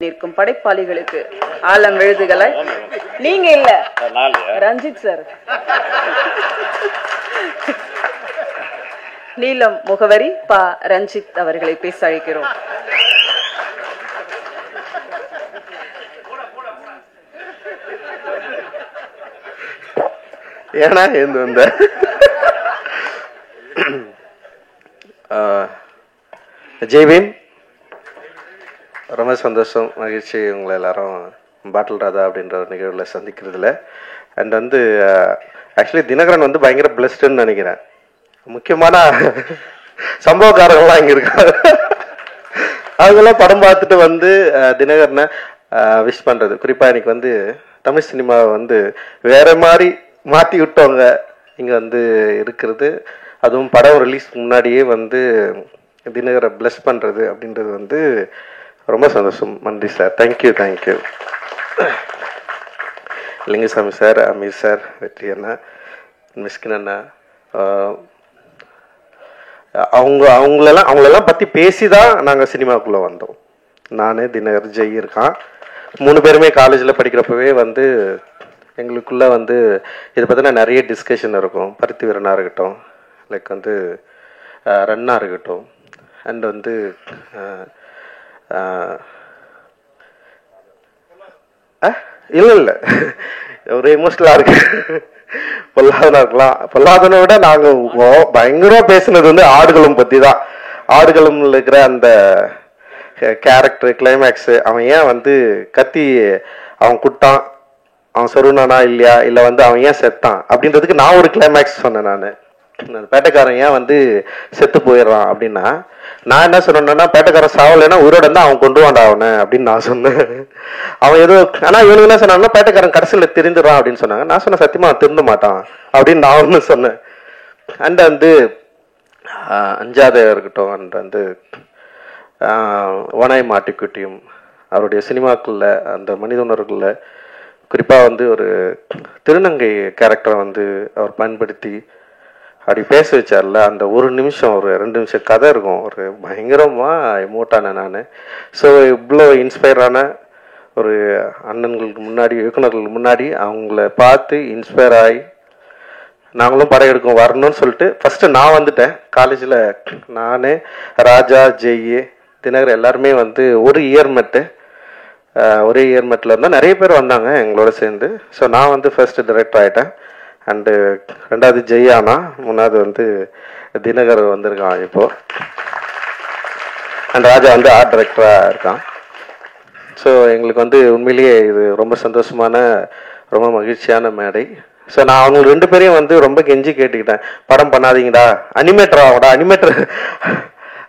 நிற்கும் படைப்பாளிகளுக்கு ஆலம் எழுதுகளை நீங்க இல்ல ரஞ்சித் சார் நீலம் முகவரி பா ரஞ்சித் அவர்களை பேச அழைக்கிறோம். ஏன்னா இந்த ஜெய்பீம் ரொம்ப சந்தோஷம், மகிழ்ச்சி உங்களை எல்லாரும் பாட்டில் ராதா அப்படின்ற ஒரு நிகழ்வில் சந்திக்கிறதுல. அண்ட் ஆக்சுவலி தினகரன் பயங்கர பிளஸ்டுன்னு நினைக்கிறேன். முக்கியமான சம்பவக்காரங்கள்லாம் இங்கே இருக்காங்க. அவங்கெல்லாம் படம் பார்த்துட்டு தினகரனை விஷ் பண்ணுறது. குறிப்பாக இன்னைக்கு தமிழ் சினிமாவை வேற மாதிரி மாற்றி விட்டவங்க இங்கே இருக்கிறது. அதுவும் படம் ரிலீஸ்க்கு முன்னாடியே தினகரை பிளஸ் பண்ணுறது அப்படின்றது ரொம்ப சந்தோஷம். நன்றி sir, thank you thank you. Lingusamy sir, Ameer sir, Vetri அண்ணா, மிஸ்கின் அண்ணா, அவங்களெல்லாம் பற்றி பேசி தான் நாங்கள் சினிமாவுக்குள்ளே வந்தோம். நான், தினகர், ஜெய் இருக்கான். 3 பேருமே காலேஜில் படிக்கிறப்பவே எங்களுக்குள்ளே இதை பற்றின நிறைய டிஸ்கஷன் இருக்கும். பருத்தி வீரனாக இருக்கட்டும், லைக் ரன்னாக இருக்கட்டும், அண்ட் இல்லை ஒரு எமோஷனலாக இருக்கு. பொல்லாதனா இருக்கலாம். பொல்லாதனை விட நாங்கள் பயங்கரமாக பேசுனது ஆடுகளம் பற்றி தான். ஆடுகளம்ல இருக்கிற அந்த கேரக்டர் கிளைமேக்ஸு, அவன் ஏன் கத்தி அவன் குட்டான், அவன் சொருனானா இல்லையா, இல்லை அவன் ஏன் செத்தான் அப்படின்றதுக்கு நான் ஒரு கிளைமேக்ஸ் சொன்னேன். நான் பேட்டைக்காரன் ஏன் செத்து போயிடுறான் அப்படின்னா, நான் என்ன சொன்னேன்னா, பேட்டைக்காரன் சாவலைன்னா உயிரோட இருந்தா அவன் கொண்டு வாண்டா அவனை அப்படின்னு நான் சொன்னேன். அவன் ஏதோ ஆனால் இவனுக்கு என்ன சொன்னாங்கன்னா, பேட்டைக்காரன் கடைசியில் திருந்துடுறான் அப்படின்னு சொன்னாங்க. நான் சொன்னேன், சத்தியமா அவன் திருந்த மாட்டான் அப்படின்னு நான் ஒன்று சொன்னேன். அண்ட் அஞ்சாத இருக்கட்டும், அண்ட் ஓனாய் மாட்டிக்குட்டியும் அவருடைய சினிமாக்குள்ள அந்த மனித உணர்வுக்குள்ள குறிப்பாக ஒரு திருநங்கை கேரக்டரை அவர் பயன்படுத்தி அப்படி பேச வச்சார்ல, அந்த ஒரு நிமிஷம் ஒரு 2 நிமிஷம் கதை இருக்கும். ஒரு பயங்கரமாக எமோட்டான நான். ஸோ இவ்வளோ இன்ஸ்பயரான ஒரு அண்ணன்களுக்கு முன்னாடி, இயக்குநர்களுக்கு முன்னாடி அவங்கள பார்த்து இன்ஸ்பயர் ஆகி நாங்களும் படம் எடுக்கும் வரணும்னு சொல்லிட்டு ஃபஸ்ட்டு நான் வந்துட்டேன். காலேஜில் நான், ராஜா, ஜெய், தினகர் எல்லாருமே ஒரு இயர்மெட்டு, ஒரே இயர்மெட்டில் இருந்தால் நிறைய பேர் வந்தாங்க எங்களோட சேர்ந்து. ஸோ நான் ஃபர்ஸ்ட் டைரக்டர் ஆகிட்டேன். அண்டு 2வது ஜெய் ஆனா, 3வது தினகர் வந்திருக்கான் இப்போது. அண்ட் ராஜா ஆர்ட் டைரக்டராக இருக்கான். ஸோ எங்களுக்கு உண்மையிலேயே இது ரொம்ப சந்தோஷமான, ரொம்ப மகிழ்ச்சியான மேடை. ஸோ நான் அவங்க 2 பேரையும் ரொம்ப கெஞ்சி கேட்டுக்கிட்டேன், படம் பண்ணாதீங்கடா, அனிமேட்டர் ஆகும்டா,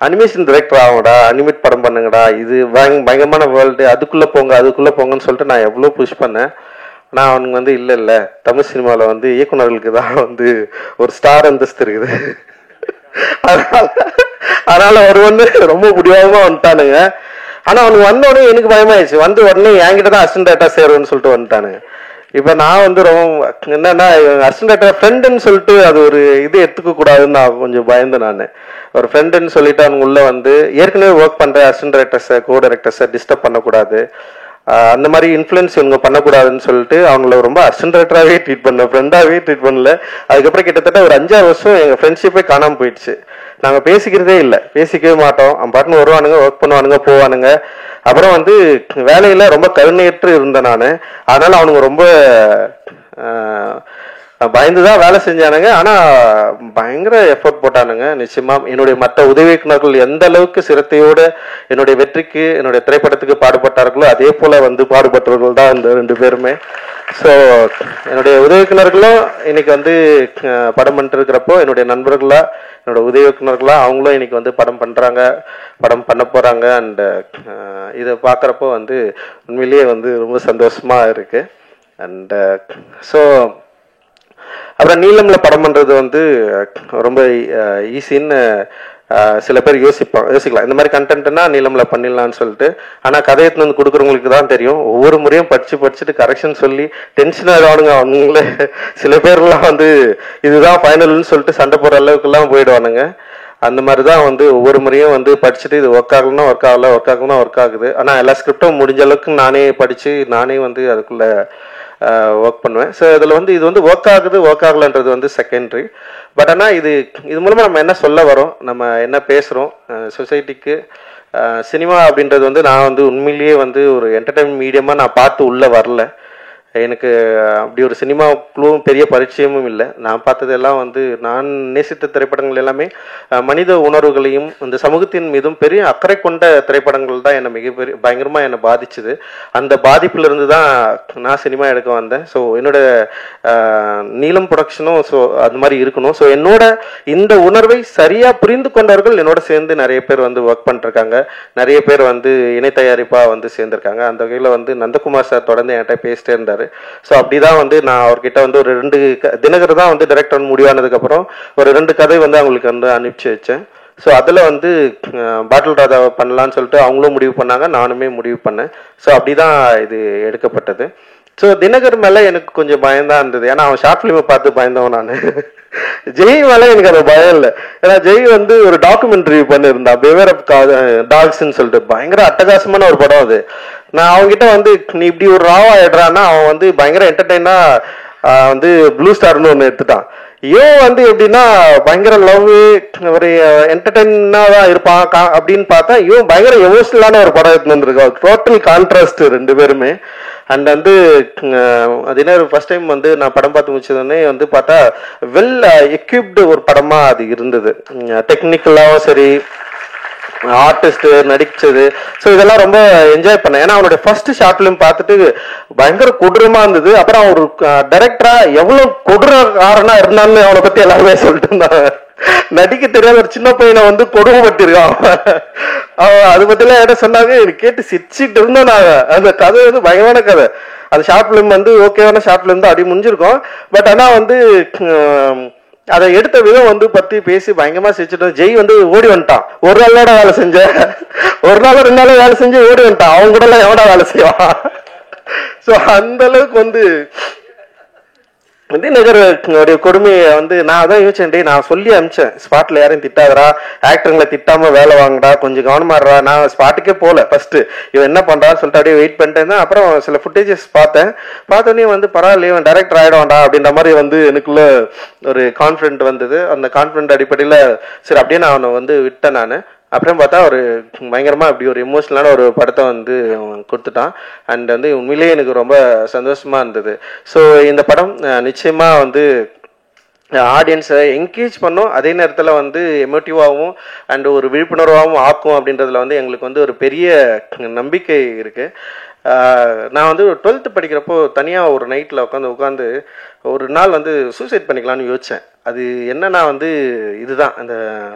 அனிமேஷன் டைரக்டர் ஆகும்டா, அனிமேட் படம் பண்ணுங்கடா, இது பயங்கரமான வேர்ல்டு, அதுக்குள்ளே போங்கன்னு சொல்லிட்டு நான் எவ்வளோ புஷ் பண்ணேன். நான் அவனுக்கு இல்லை தமிழ் சினிமாவில் இயக்குநர்களுக்கு தான் ஒரு ஸ்டார் அந்தஸ்து இருக்குது. அதனால அவர் ரொம்ப முடியாமல் வந்துட்டானுங்க. ஆனால் அவனுக்கு வந்தோடனே எனக்கு பயமாயிடுச்சு. உடனே என்கிட்ட தான் அசிஸ்டன்ட் டைரக்டர் சேருன்னு சொல்லிட்டு வந்துட்டானுங்க. இப்போ நான் ரொம்ப என்னன்னா, அசிஸ்டன்ட் டைரக்டர் ஃப்ரெண்டுன்னு சொல்லிட்டு அது ஒரு இது எடுத்துக்க கூடாதுன்னு நான் கொஞ்சம் பயந்தேன். நான் ஒரு ஃப்ரெண்டுன்னு சொல்லிட்டு அவங்க உள்ள ஏற்கனவே ஒர்க் பண்ணுற அசிஸ்டன்ட் டைரக்டர்ஸை, கோ டைரக்டர்ஸை டிஸ்டர்ப் பண்ணக்கூடாது, அந்த மாதிரி இன்ஃப்ளூயன்ஸ் இவங்க பண்ணக்கூடாதுன்னு சொல்லிட்டு அவங்கள ரொம்ப அசிஸ்டன்ட் டைரக்டராகவே ட்ரீட் பண்ணேன், ஃப்ரெண்டாகவே ட்ரீட் பண்ணல. அதுக்கப்புறம் கிட்டத்தட்ட ஒரு 5-6 வருஷம் எங்கள் ஃப்ரெண்ட்ஷிப்பே காணாமல் போயிடுச்சு. நாங்கள் பேசிக்கிறதே இல்லை, பேசிக்கவே மாட்டோம். அவன் பாட்டுன்னு வருவானுங்க, ஒர்க் பண்ணுவானுங்க, போவானுங்க. அப்புறம் வேலையில் ரொம்ப கருணையற்று இருந்தேன் நான். அதனால் அவனுங்க ரொம்ப பயந்துதான் வேலை செஞ்சானுங்க. ஆனால் பயங்கர எஃபர்ட் போட்டானுங்க. நிச்சயமாக என்னுடைய மற்ற உதவி இயக்குநர்கள் எந்த அளவுக்கு சிரத்தையோடு என்னுடைய வெற்றிக்கு, என்னுடைய திரைப்படத்துக்கு பாடுபட்டார்களோ அதே போல் பாடுபட்டவர்கள் தான் இந்த 2 பேருமே. ஸோ என்னுடைய உதவி இயக்குநர்களும் இன்னைக்கு படம் பண்ணிருக்கிறப்போ, என்னுடைய நண்பர்களா, என்னோட உதவி இயக்குநர்களா அவங்களும் இன்னைக்கு படம் பண்ணுறாங்க, படம் பண்ண போகிறாங்க. அண்ட் இதை பார்க்குறப்போ உண்மையிலேயே ரொம்ப சந்தோஷமாக இருக்குது. அண்ட் ஸோ அப்புறம் நீலமில் படம் பண்ணுறது ரொம்ப ஈஸின்னு சில பேர் யோசிக்கலாம். இந்த மாதிரி கண்டென்ட்னா நீலமில் பண்ணிடலான்னு சொல்லிட்டு. ஆனால் கதையை கொடுக்குறவங்களுக்கு தான் தெரியும். ஒவ்வொரு முறையும் படிச்சுட்டு கரெக்ஷன் சொல்லி டென்ஷன் ஆகிடுவானுங்க அவங்களே. சில பேர்லாம் இதுதான் ஃபைனல்னு சொல்லிட்டு சண்டை போடுற அளவுக்குலாம் போயிடுவானுங்க. அந்த மாதிரி தான் வந்து ஒவ்வொரு முறையும் வந்து படிச்சுட்டு இது ஒர்க் ஆகணும்னா ஒர்க் ஆகல, ஒர்க் ஆகணும்னா ஒர்க் ஆகுது. ஆனால் எல்லா ஸ்கிரிப்டும் முடிஞ்ச அளவுக்கு நானே படித்து நானே வந்து அதுக்குள்ளே ஒர்க் பண்ணுவேன். ஸோ இதில் வந்து இது வந்து ஒர்க் ஆகுது ஒர்க் ஆகலைன்றது வந்து செகண்டரி. பட் ஆனால் இது மூலமாக நம்ம என்ன சொல்ல வரோம், நம்ம என்ன பேசுகிறோம் சொசைட்டிக்கு, சினிமா அப்படின்றது வந்து நான் வந்து உண்மையிலேயே வந்து ஒரு என்டர்டைன்மெண்ட் மீடியமாக நான் பார்த்து உள்ளே வரல. எனக்கு அப்படி ஒரு சினிமாவுக்குள்ளும் பெரிய பரிச்சயமும் இல்லை. நான் பார்த்ததெல்லாம் வந்து நான் நேசித்த திரைப்படங்கள் எல்லாமே மனித உணர்வுகளையும் இந்த சமூகத்தின் மீதும் பெரிய அக்கறை கொண்ட திரைப்படங்கள் தான் என்னை பயங்கரமாக என்னை பாதிச்சுது. அந்த பாதிப்பிலிருந்து தான் நான் சினிமா எடுக்க வந்தேன். ஸோ என்னோட நீலம் ப்ரொடக்ஷனும் ஸோ அது மாதிரி இருக்கணும். ஸோ என்னோட இந்த உணர்வை சரியாக புரிந்து கொண்டவர்கள் என்னோட சேர்ந்து நிறைய பேர் வந்து ஒர்க் பண்ணிருக்காங்க, நிறைய பேர் வந்து இணை தயாரிப்பாக வந்து சேர்ந்திருக்காங்க. அந்த வகையில் வந்து நந்தகுமார் சார் தொடர்ந்து என்கிட்ட பேசிட்டே இருந்தார். ஸோ அப்படிதான் வந்து நான் அவர்கிட்ட வந்து ஒரு 2 தினகர் தான் வந்து டைரக்டர் முடிவானதுக்கப்புறம் ஒரு 2 கதை வந்து அவங்களுக்கு வந்து அனுப்பிச்சு வச்சேன். ஸோ அதில் வந்து பாட்டில் ராஜாவை பண்ணலான்னு சொல்லிட்டு அவங்களும் முடிவு பண்ணாங்க, நானுமே முடிவு பண்ணேன். ஸோ அப்படிதான் இது எடுக்கப்பட்டது. ஸோ தினகர் மேலே எனக்கு கொஞ்சம் பயம்தான் இருந்தது, ஏன்னா அவன் ஷார்ட் ஃபிலிமை பார்த்து பயந்தவன் நான். ஜெய் மேலே எனக்கு அந்த பயம் இல்லை, ஏன்னா ஜெய் வந்து ஒரு டாக்குமெண்ட்ரி பண்ணியிருந்தான், பிவேர் ஆஃப் டாக்ஸ்ன்னு சொல்லிட்டு பயங்கர அட்டகாசமான ஒரு படம் அது. நான் அவங்ககிட்ட வந்து நீ இப்படி ஒரு ராவா ஆயிடுறான்னா அவன் வந்து பயங்கர என்டர்டெயினா வந்து ப்ளூ ஸ்டார்னு ஒன்று எடுத்துட்டான். ஏன் வந்து எப்படின்னா பயங்கர லவ் ஒரு என்டர்டெயினா தான் இருப்பான் அப்படின்னு பார்த்தா இவன் பயங்கர எமோஷனலான ஒரு படம் எடுத்து வந்திருக்கான். டோட்டல் கான்ட்ராஸ்ட் 2 பேருமே. அண்ட் வந்து அது என்ன ஃபர்ஸ்ட் டைம் வந்து நான் படம் பார்த்து முடிச்சதுன்னே வந்து பார்த்தா வெல் எக்யூப்டு ஒரு படமா அது இருந்தது. டெக்னிக்கலாகவும் சரி, ஆர்டிஸ்ட் நடிச்சது, ஸோ இதெல்லாம் ரொம்ப என்ஜாய் பண்ணேன். ஏன்னா அவனுடைய ஃபர்ஸ்ட் ஷார்ட் ஃபிலிம் பார்த்துட்டு பயங்கர கொடூரமா இருந்தது. அப்புறம் ஒரு டைரக்டரா எவ்வளவு கொடூரக்காரனா இருந்தான்னு அவனை பத்தி எல்லாருமே சொல்லிட்டு இருந்தாங்க. நடிக்க தெரியாத ஒரு சின்ன பையனை வந்து கொடுமைப்பட்டிருக்கான் அவன். அது பத்திலாம் என்ன சொன்னாங்க, எனக்கு கேட்டு சிரிச்சுட்டு இருந்தோம் நாங்க. அந்த கதை வந்து பயங்கரமான கதை. அந்த ஷார்ட் ஃபிலிம் வந்து ஓகேவான ஷார்ட் ஃபிலிம் தான், அப்படி முடிஞ்சிருக்கோம். பட் ஆனா வந்து அதை எடுத்த விதம் வந்து பத்தி பேசி பயங்கரமா சிரிச்சுட்டோம். ஜெய் வந்து ஓடி வந்துட்டான், ஒரு நாளோட வேலை செஞ்ச, ஒரு நாள் 2 நாள் வேலை செஞ்சு ஓடி வந்துட்டான். அவங்க கூட எல்லாம் எவடா வேலை செய்வான். ஸோ அந்த அளவுக்கு வந்து தினகருடைய கொடுமையை வந்து நான் அதான் யோசிச்சேன். நான் சொல்லி அனுப்பிச்சேன், ஸ்பாட்ல யாரையும் திட்டாதரா, ஆக்டருங்களை திட்டாம வேலை வாங்கடா, கொஞ்சம் கவனமாடுறா. நான் ஸ்பாட்டுக்கே போல, ஃபர்ஸ்ட் இவன் என்ன பண்றான்னு சொல்லிட்டு அப்படியே வெயிட் பண்ணிட்டேன். அப்புறம் சில ஃபுட்டேஜஸ் பார்த்தோன்னே வந்து பரவாயில்ல இவன் டைரக்டர் ஆயிடுவான்டா அப்படின்ற மாதிரி வந்து எனக்குள்ள ஒரு கான்ஃபிடென்ட் வந்தது. அந்த கான்ஃபிடென்ட் அடிப்படையில் சரி அப்படியே நான் அவனை வந்து விட்டேன். நான் அப்புறம் பார்த்தா ஒரு பயங்கரமா அப்படி ஒரு எமோஷனலான ஒரு படத்தை வந்து கொடுத்துட்டான். அண்ட் வந்து உண்மையிலேயே எனக்கு ரொம்ப சந்தோஷமா இருந்தது. ஸோ இந்த படம் நிச்சயமா வந்து ஆடியன்ஸை என்கேஜ் பண்ணும், அதே நேரத்தில் வந்து எமோட்டிவாகவும் அண்ட் ஒரு விழிப்புணர்வாகவும் ஆக்கும் அப்படின்றதுல வந்து எங்களுக்கு வந்து ஒரு பெரிய நம்பிக்கை இருக்கு. நான் வந்து 12th படிக்கிறப்போ தனியாக ஒரு நைட்டில் உட்காந்து ஒரு நாள் வந்து சூசைட் பண்ணிக்கலான்னு யோசித்தேன். அது என்னன்னா வந்து இதுதான், அந்த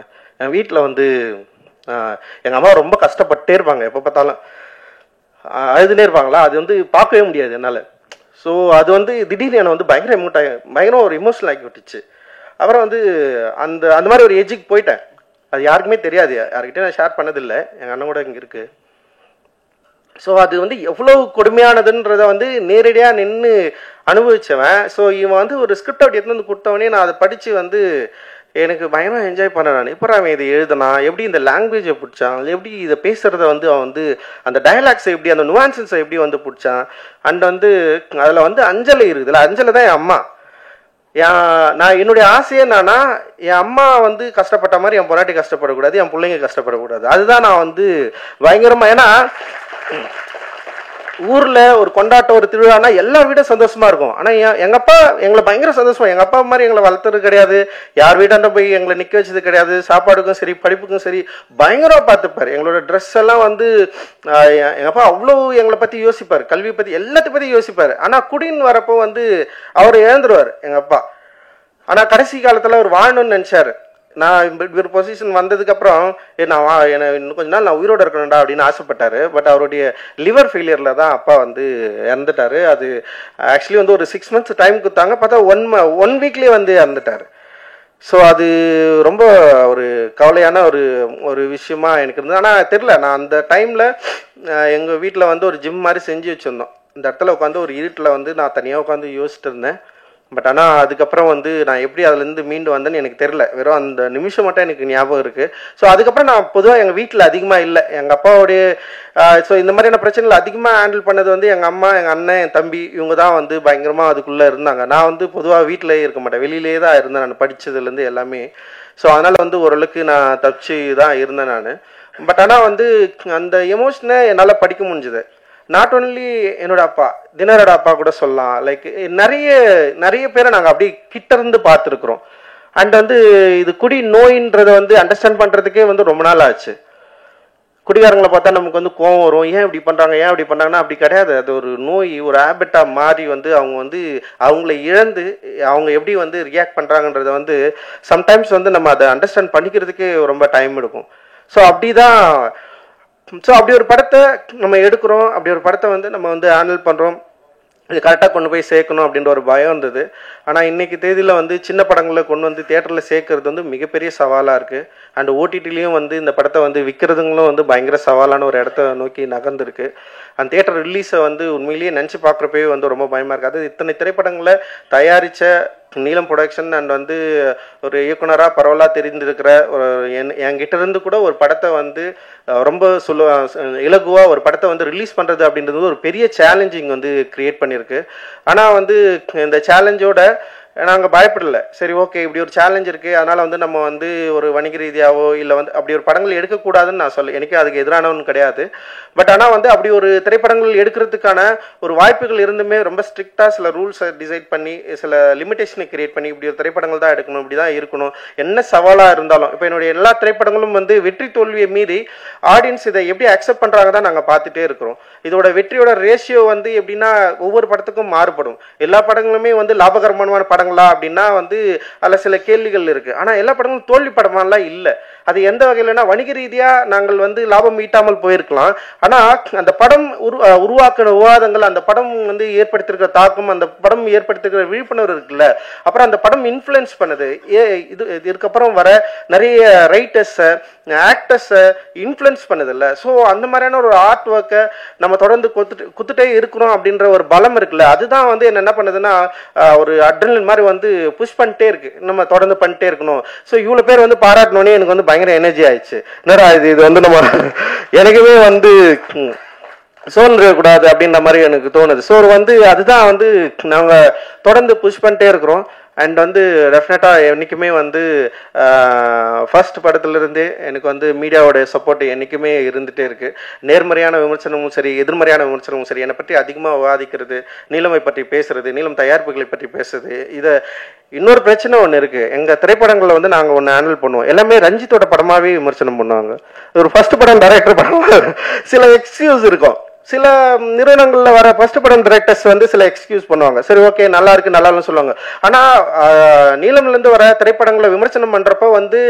என் வீட்டில் வந்து எங்கள் அம்மா ரொம்ப கஷ்டப்பட்டே இருப்பாங்க, எப்போ பார்த்தாலும் அழுதுனே இருப்பாங்களா, அது வந்து பார்க்கவே முடியாது என்னால். ஸோ அது வந்து திடீர்னு என்னை வந்து பயங்கர ஒரு எமோஷனல் ஆக்கி விட்டுச்சு. அப்புறம் வந்து அந்த மாதிரி ஒரு ஏஜுக்கு போயிட்டேன். அது யாருக்குமே தெரியாது, யார்கிட்ட நான் ஷேர் பண்ணதில்லை, எங்கள் அண்ணன் கூட இங்கே இருக்குது. ஸோ அது வந்து எவ்வளவு கொடுமையானதுன்றத வந்து நேரடியாக நின்று அனுபவிச்சவன். ஸோ இவன் வந்து ஒரு ஸ்கிரிப்ட் அப்படி எடுத்து வந்து கொடுத்தவனே நான் அதை படித்து வந்து எனக்கு பயங்கரமாக என்ஜாய் பண்ணேன். நான் இப்போ அவன் இதை எழுதுனா எப்படி இந்த லாங்குவேஜை பிடிச்சான், எப்படி இதை பேசுகிறத வந்து அவன் வந்து அந்த டயலாக்ஸை எப்படி அந்த நுவான்சன்ஸை எப்படி வந்து பிடிச்சான். அண்ட் வந்து அதில் வந்து அஞ்சலை இருக்குதுல்ல, அஞ்சலை தான் என் அம்மா. நான் என்னுடைய ஆசையே என்னன்னா என் அம்மா வந்து கஷ்டப்பட்ட மாதிரி என் பொண்டாட்டி கஷ்டப்படக்கூடாது, என் பிள்ளைங்க கஷ்டப்படக்கூடாது. அதுதான் நான் வந்து பயங்கரமாக, ஏன்னா ஊர்ல ஒரு கொண்டாட்டம் ஒரு திருவிழானா எல்லார் வீடும் சந்தோஷமா இருக்கும். ஆனா எங்க அப்பா எங்களை பயங்கர சந்தோஷமா, எங்க அப்பா மாதிரி எங்களை வளர்த்தது கிடையாது, யார் வீட்டாண்ட போய் எங்களை நிக்க வச்சது கிடையாது. சாப்பாடுக்கும் சரி படிப்புக்கும் சரி பயங்கரமா பார்த்துப்பாரு. எங்களோட ட்ரெஸ் எல்லாம் வந்து எங்க அப்பா அவ்வளவு எங்களை பத்தி யோசிப்பாரு, கல்வி பத்தி எல்லாத்தையும் பத்தி யோசிப்பாரு. ஆனா குடின்னு வரப்போ வந்து அவர் இழந்துருவார் எங்க அப்பா. ஆனா கடைசி காலத்துல அவர் வாழணும்னு நினைச்சாரு. நான் ஒரு பொசிஷன் வந்ததுக்கப்புறம் இன்னும் கொஞ்ச நாள் நான் உயிரோடு இருக்கணும்டா அப்படின்னு ஆசைப்பட்டாரு. பட் அவருடைய லிவர் ஃபெயிலியரில் தான் அப்பா வந்து இறந்துட்டாரு. அது ஆக்சுவலி வந்து ஒரு 6 months டைம் கொடுத்தாங்க, பார்த்தா 1 வீக்லேயே வந்து இறந்துட்டாரு. ஸோ அது ரொம்ப ஒரு கவலையான ஒரு விஷயமா எனக்கு இருந்தது. ஆனால் தெரில, நான் அந்த டைமில் எங்கள் வீட்டில் வந்து ஒரு ஜிம் மாதிரி செஞ்சு வச்சுருந்தோம். இந்த இடத்துல உட்காந்து ஒரு இருட்டில் வந்து நான் தனியாக உட்காந்து யோசிச்சுட்டு இருந்தேன். பட் ஆனால் அதுக்கப்புறம் வந்து நான் எப்படி அதுலேருந்து மீண்டு வந்தேன்னு எனக்கு தெரில. வெறும் அந்த நிமிஷம் மட்டும் எனக்கு ஞாபகம் இருக்குது. ஸோ அதுக்கப்புறம் நான் பொதுவாக எங்கள் வீட்டில் அதிகமாக இல்லை. எங்கள் அப்பாவுடைய ஸோ இந்த மாதிரியான பிரச்சனைகள் அதிகமாக ஹேண்டில் பண்ணது வந்து எங்கள் அம்மா, எங்கள் அண்ணன், என் தம்பி, இவங்க தான் வந்து பயங்கரமாக அதுக்குள்ளே இருந்தாங்க. நான் வந்து பொதுவாக வீட்டிலே இருக்க மாட்டேன், வெளியிலே தான் இருந்தேன் நான் படித்ததுலேருந்து எல்லாமே. ஸோ அதனால் வந்து ஓரளவுக்கு நான் தப்பிச்சு தான் இருந்தேன் நான். பட் ஆனால் வந்து அந்த எமோஷனை என்னால் படிக்க முடிஞ்சுது. நாட் ஓன்லி என்னோட அப்பா, தினரோட அப்பா கூட சொல்லலாம். லைக் நிறைய பேரை நாங்கள் அப்படி கிட்ட இருந்து பார்த்துருக்குறோம். அண்ட் வந்து இது குடி நோயின்றதை வந்து அண்டர்ஸ்டாண்ட் பண்ணுறதுக்கே வந்து ரொம்ப நாள் ஆச்சு. குடிகாரங்களை பார்த்தா நமக்கு வந்து கோவம் வரும், ஏன் இப்படி பண்ணுறாங்கன்னா அப்படி கிடையாது. அது ஒரு நோய், ஒரு ஹேபிட்டாக மாறி வந்து அவங்க வந்து அவங்கள இழந்து அவங்க எப்படி வந்து ரியாக்ட் பண்ணுறாங்கன்றத வந்து சம்டைம்ஸ் வந்து நம்ம அதை அண்டர்ஸ்டாண்ட் பண்ணிக்கிறதுக்கே ரொம்ப டைம் எடுக்கும். ஸோ அப்படி ஒரு படத்தை நம்ம எடுக்கிறோம், அப்படி ஒரு படத்தை வந்து நம்ம வந்து ஹேண்டில் பண்ணுறோம், இது கரெக்டாக கொண்டு போய் சேர்க்கணும் அப்படின்ற ஒரு பயம் இருந்தது. ஆனால் இன்றைக்கி தேதியில் வந்து சின்ன படங்களை கொண்டு வந்து தியேட்டரில் சேர்க்கறது வந்து மிகப்பெரிய சவாலாக இருக்குது. அண்ட் ஓடிடிலையும் வந்து இந்த படத்தை வந்து விற்கிறதுங்களும் வந்து பயங்கர சவாலான ஒரு இடத்த நோக்கி நகர்ந்துருக்கு. அந்த தியேட்டர் ரிலீஸை வந்து உண்மையிலேயே நினச்சி பார்க்குறப்பவே வந்து ரொம்ப பயமாக இருக்குது. அது இத்தனை திரைப்படங்களை தயாரித்த நீலம் ப்ரொடக்ஷன் அண்ட் வந்து ஒரு இயக்குனராக பரவலாக தெரிந்திருக்கிற ஒரு என்கிட்ட இருந்து கூட ஒரு படத்தை வந்து ரொம்ப இலகுவாக ஒரு படத்தை வந்து ரிலீஸ் பண்ணுறது அப்படின்றது ஒரு பெரிய சேலஞ்சிங் வந்து கிரியேட் பண்ணியிருக்கு. ஆனால் வந்து இந்த சேலஞ்சோட நாங்கள் பயப்படலை. சரி, ஓகே, இப்படி ஒரு சேலஞ்ச் இருக்குது, அதனால் வந்து நம்ம வந்து ஒரு வணிக ரீதியாகவோ இல்லை வந்து அப்படி ஒரு படங்கள் எடுக்கக்கூடாதுன்னு நான் சொல்ல, எனக்கு அதுக்கு எதிரானவன் கிடையாது. பட் ஆனால் வந்து அப்படி ஒரு திரைப்படங்கள் எடுக்கிறதுக்கான ஒரு வாய்ப்புகள் இருந்துமே ரொம்ப ஸ்ட்ரிக்டாக சில ரூல்ஸை டிசைட் பண்ணி சில லிமிடேஷனை கிரியேட் பண்ணி இப்படி ஒரு திரைப்படங்கள் தான் எடுக்கணும், இப்படி தான் இருக்கணும், என்ன சவாலாக இருந்தாலும். இப்போ என்னுடைய எல்லா திரைப்படங்களும் வந்து வெற்றி தோல்வியை மீறி ஆடியன்ஸ் இதை எப்படி அக்செப்ட் பண்ணுறாங்க தான் நாங்கள் பார்த்துட்டே இருக்கிறோம். இதோட வெற்றியோட ரேஷியோ வந்து எப்படின்னா ஒவ்வொரு படத்துக்கும் மாறுபடும். எல்லா படங்களுமே வந்து லாபகரமான படங்களா அப்படின்னா வந்து அதில் சில கேள்விகள் இருக்கு. ஆனால் எல்லா படங்களும் தோல்வி படமாலாம் இல்லை. அது எந்த வகையிலனா வணிக ரீதியாக நாங்கள் வந்து லாபம் ஈட்டாமல் போயிருக்கலாம். ஆனால் அந்த படம் உருவாக்குற விவாதங்கள், அந்த படம் வந்து ஏற்படுத்திருக்கிற தாக்கம், அந்த படம் ஏற்படுத்திருக்கிற விழிப்புணர்வு இருக்குல்ல, அப்புறம் அந்த படம் இன்ஃப்ளூயன்ஸ் பண்ணுது. இதுக்கப்புறம் வர நிறைய ரைட்டர்ஸை, ஆக்டர்ஸை இன்ஃப்ளூயன்ஸ் பண்ணுது இல்லை. ஸோ அந்த மாதிரியான ஒரு ஆர்ட் ஒர்க்கை நம்ம தொடர்ந்து குத்துட்டே இருக்கிறோம் அப்படின்ற ஒரு பலம் இருக்குல்ல, அதுதான் வந்து என்ன பண்ணுதுன்னா ஒரு அட்ரினலின் மாதிரி வந்து புஷ் பண்ணிட்டே இருக்கு, நம்ம தொடர்ந்து பண்ணிட்டே இருக்கணும். ஸோ இவ்வளோ பேர் வந்து பாராட்டினோடனே எனக்கு வந்து பயங்கர எனர்ஜி ஆயிடுச்சு. என்னடா இது வந்து நம்ம எனக்குமே வந்து சோர்ந்துடக்கூடாது அப்படின்ற மாதிரி எனக்கு தோணுது. ஸோ வந்து அதுதான் வந்து நாங்கள் தொடர்ந்து புஷ் பண்ணிட்டே இருக்கிறோம். அண்ட் வந்து டெஃபினட்டாக என்றைக்குமே வந்து ஃபர்ஸ்ட் படத்துலேருந்தே எனக்கு வந்து மீடியாவோட சப்போர்ட் என்றைக்குமே இருந்துகிட்டே இருக்குது. நேர்மறையான விமர்சனமும் சரி, எதிர்மறையான விமர்சனமும் சரி, என்னை பற்றி அதிகமாக விவாதிக்கிறது, நீலமை பற்றி பேசுறது, நீலம் தயாரிப்புகளை பற்றி பேசுறது. இதை இன்னொரு பிரச்சனை ஒன்று இருக்குது, எங்கள் திரைப்படங்களில் வந்து நாங்கள் ஒன்று ஹேண்டில் பண்ணுவோம், எல்லாமே ரஞ்சித்தோட படமாகவே விமர்சனம் பண்ணுவாங்க. ஒரு ஃபர்ஸ்ட் படம் டைரக்டர் படம் சில எக்ஸ்கியூஸ் இருக்கும். சில நிறுவனங்களில் வர ஃபர்ஸ்ட் படம் டைரக்டர்ஸ் வந்து சில எக்ஸ்கியூஸ் பண்ணுவாங்க. சரி, ஓகே, நல்லா இருக்கு, நல்லா இல்லைன்னு சொல்லுவாங்க. ஆனால் நீலம்லேருந்து வர திரைப்படங்களை விமர்சனம் பண்ணுறப்போ வந்து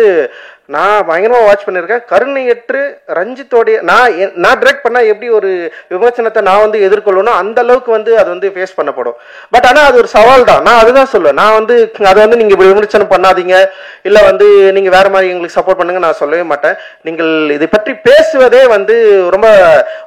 நான் பயங்கரமாக வாட்ச் பண்ணியிருக்கேன். கருணையற்று ரஞ்சித்தோடைய நான் டிரெக்ட் பண்ணால் எப்படி ஒரு விமர்சனத்தை நான் வந்து எதிர்கொள்ளணும், அந்த அளவுக்கு வந்து அது வந்து ஃபேஸ் பண்ணப்படும். பட் ஆனால் அது ஒரு சவால் தான். நான் அதுதான் சொல்லுவேன். நான் வந்து அதை வந்து நீங்கள் இப்படி விமர்சனம் பண்ணாதீங்க, இல்லை வந்து நீங்கள் வேற மாதிரி எங்களுக்கு சப்போர்ட் பண்ணுங்க நான் சொல்லவே மாட்டேன். நீங்கள் இதை பற்றி பேசுவதே வந்து ரொம்ப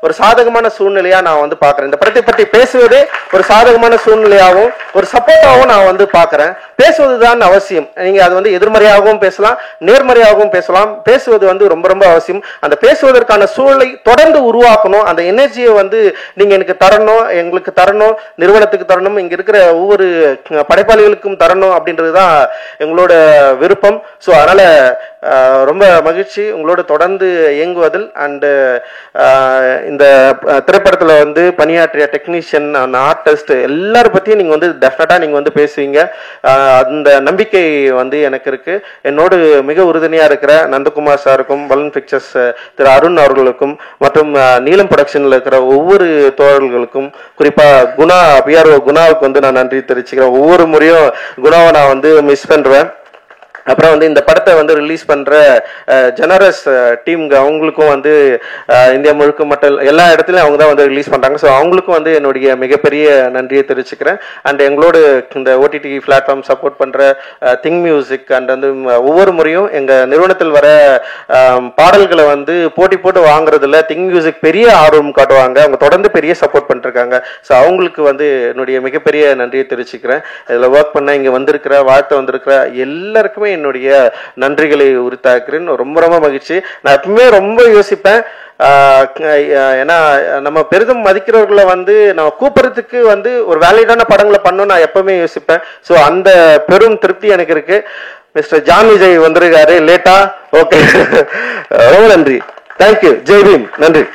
ஒரு சாதகமான சூழ்நிலையாக நான் வந்து பார்க்குறேன். இந்த படத்தை பற்றி பேசுவதே ஒரு சாதகமான சூழ்நிலையாகவும் ஒரு சப்போர்ட்டாகவும் நான் வந்து பார்க்குறேன். பேசுவது தான் அவசியம். நீங்கள் அது வந்து எதிர்மறையாகவும் பேசலாம், நேர்மறையாகவும் பேசலாம். பேசுவது வந்து ரொம்ப ரொம்ப அவசியம். அந்த பேசுவதற்கான சூழலை தொடர்ந்து உருவாக்கணும். அந்த எனர்ஜியை வந்து நீங்க எனக்கு தரணும், எங்களுக்கு தரணும், நிறுவனத்துக்கு தரணும், இங்க இருக்கிற ஒவ்வொரு படைப்பாளிகளுக்கும் தரணும் அப்படின்றது தான் எங்களோட விருப்பம். ஸோ அதனால ரொம்ப மகிழ்ச்சி உங்களோட தொடர்ந்து இயங்குவதில். அண்டு இந்த திரைப்படத்தில் வந்து பணியாற்றிய டெக்னீஷியன், ஆர்டிஸ்ட் எல்லாரும் பற்றியும் நீங்கள் வந்து டெஃபினட்டாக நீங்கள் வந்து பேசுவீங்க. அந்த நம்பிக்கை வந்து எனக்கு இருக்கு. என்னோடு மிக உறுதுணையாக இருக்கிற நந்தகுமார் சாருக்கும், பலன் பிக்சர்ஸ் திரு அருண் அவர்களுக்கும், மற்றும் நீலம் ப்ரொடக்ஷனில் இருக்கிற ஒவ்வொரு தோழர்களுக்கும், குறிப்பாக குணா, பிஆர்ஓ குணாவுக்கு வந்து நான் நன்றி தெரிவிச்சுக்கிறேன். ஒவ்வொரு முறையும் குணாவை நான் வந்து மிஸ் பண்ணுவேன். அப்புறம் வந்து இந்த படத்தை வந்து ரிலீஸ் பண்ற ஜெனரஸ் டீம் அவங்களுக்கும் வந்து இந்தியா முழுக்க மட்டும் எல்லா இடத்துலையும் அவங்க தான் வந்து ரிலீஸ் பண்றாங்க. ஸோ அவங்களுக்கும் வந்து என்னுடைய மிகப்பெரிய நன்றியை தெரிவிச்சுக்கிறேன். அண்ட் எங்களோட இந்த ஓடிடி பிளாட்ஃபார்ம் சப்போர்ட் பண்ற திங் மியூசிக் அண்ட் வந்து ஒவ்வொரு முறையும் எங்க நிறுவனத்தில் வர பாடல்களை வந்து போட்டி போட்டு வாங்குறதுல திங் மியூசிக் பெரிய ஆர்வம் காட்டுவாங்க. அவங்க தொடர்ந்து பெரிய சப்போர்ட் பண்ணிருக்காங்க. ஸோ அவங்களுக்கு வந்து என்னுடைய மிகப்பெரிய நன்றியை தெரிவிச்சுக்கிறேன். இதில் ஒர்க் பண்ண இங்கே வந்திருக்கிற வாழ்த்து வந்திருக்கிற எல்லாருக்குமே என்னுடைய நன்றிகளை உரித்தாக்குறேன். ரொம்ப ரொம்ப மகிழ்ச்சி. நான் எப்பவுமே ரொம்ப யோசிப்பேன், ஏன்னா நம்ம பெரிதும் மதிக்கிறவர்களை வந்து நம்ம கூப்பிடுறதுக்கு வந்து ஒரு வேலிடான படங்களை பண்ணணும் நான் எப்பவுமே யோசிப்பேன். ஸோ அந்த பெரும் திருப்தி எனக்கு இருக்கு. மிஸ்டர் ஜான் விஜய் வந்திருக்காரு லேட்டா. ஓகே, ரொம்ப நன்றி. தேங்க்யூ. ஜெய் பீம். நன்றி.